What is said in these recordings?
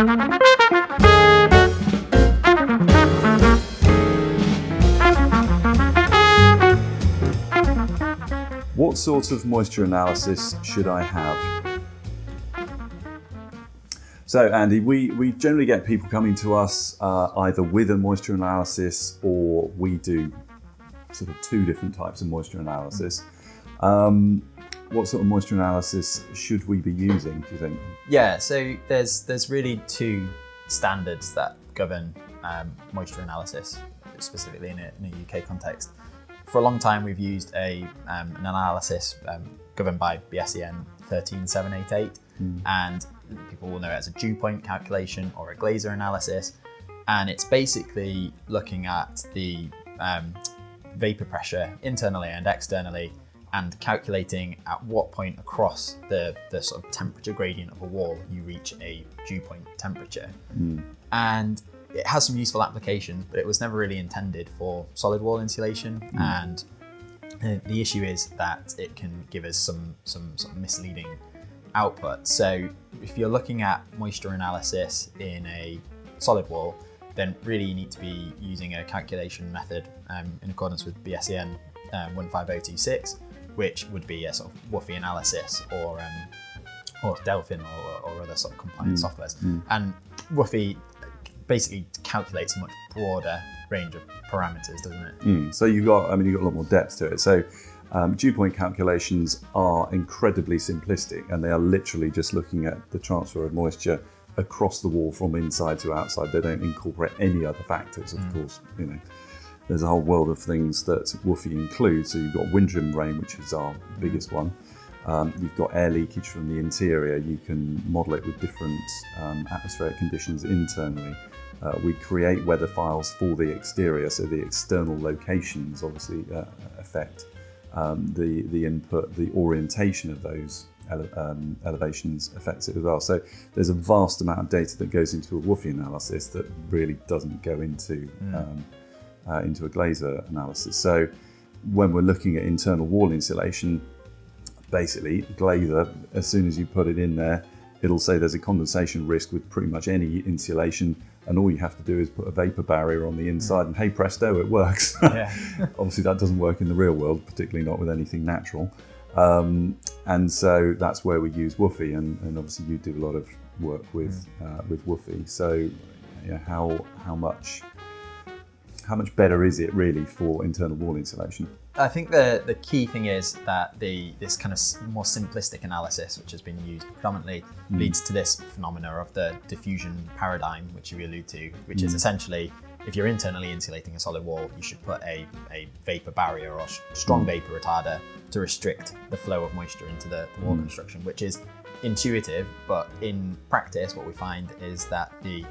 What sort of moisture analysis should I have? So Andy, we generally get people coming to us either with a moisture analysis, or we do sort of two different types of moisture analysis. What sort of moisture analysis should we be using, do you think? Yeah, so there's really two standards that govern moisture analysis, specifically in a UK context. For a long time, we've used an analysis governed by BSEN 13788, and people will know it as a dew point calculation or a Glaser analysis. And it's basically looking at the vapor pressure internally and externally, and calculating at what point across the sort of temperature gradient of a wall you reach a dew point temperature. And it has some useful applications, but it was never really intended for solid wall insulation. And the issue is that it can give us some sort of misleading output. So if you're looking at moisture analysis in a solid wall, then really you need to be using a calculation method in accordance with BSEN 15026, which would be a sort of WUFI analysis or Delphin or other sort of compliance softwares. And WUFI basically calculates a much broader range of parameters, doesn't it? So you've got a lot more depth to it. So dew point calculations are incredibly simplistic, and they are literally just looking at the transfer of moisture across the wall from inside to outside. They don't incorporate any other factors, of course. There's a whole world of things that WUFI includes. So you've got windroom rain, which is our biggest one. You've got air leakage from the interior. You can model it with different atmospheric conditions internally. We create weather files for the exterior, so the external locations obviously affect the input, the orientation of those elevations affects it as well. So there's a vast amount of data that goes into a WUFI analysis that really doesn't go into a Glaser analysis. So when we're looking at internal wall insulation, basically Glaser, as soon as you put it in there, it'll say there's a condensation risk with pretty much any insulation, and all you have to do is put a vapor barrier on the inside, and hey presto, it works. Obviously that doesn't work in the real world, particularly not with anything natural. And so that's where we use WUFI, and obviously you do a lot of work with WUFI. So how much better is it really for internal wall insulation? I think the key thing is that this kind of more simplistic analysis, which has been used predominantly, leads to this phenomena of the diffusion paradigm, which you allude to, which is essentially, if you're internally insulating a solid wall, you should put a vapor barrier or strong vapor retarder to restrict the flow of moisture into the wall construction, which is intuitive, but in practice what we find is that the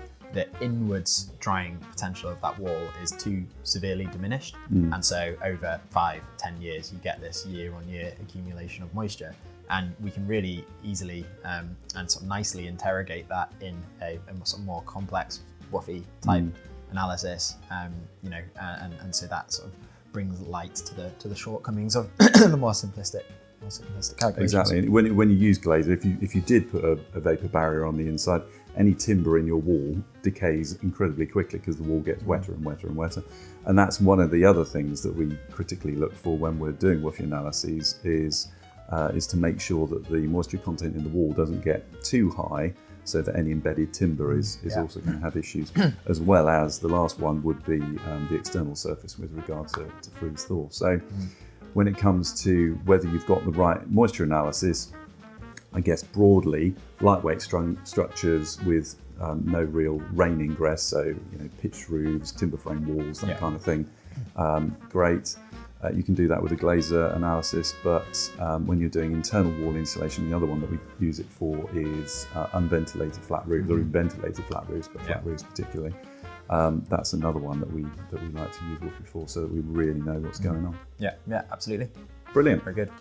inwards drying potential of that wall is too severely diminished. And so over 5-10 years, you get this year-on-year accumulation of moisture. And we can really easily and sort of nicely interrogate that in a sort of more complex WUFI type analysis, and so that sort of brings light to the shortcomings of the more simplistic calculations. Exactly. When you use Glaser, if you did put a vapor barrier on the inside, any timber in your wall decays incredibly quickly because the wall gets wetter and wetter and wetter. And that's one of the other things that we critically look for when we're doing WUFI analyses is to make sure that the moisture content in the wall doesn't get too high, so that any embedded timber is also going to have issues, as well as the last one would be the external surface with regard to freeze thaw. So when it comes to whether you've got the right moisture analysis, I guess broadly, lightweight structures with no real rain ingress, so pitched roofs, timber frame walls, that kind of thing, great. You can do that with a Glaser analysis, but when you're doing internal wall insulation, the other one that we use it for is unventilated flat roofs, or ventilated flat roofs, but flat roofs particularly. That's another one that we like to use WUFI for, so that we really know what's going on. Yeah, absolutely. Brilliant. Very good.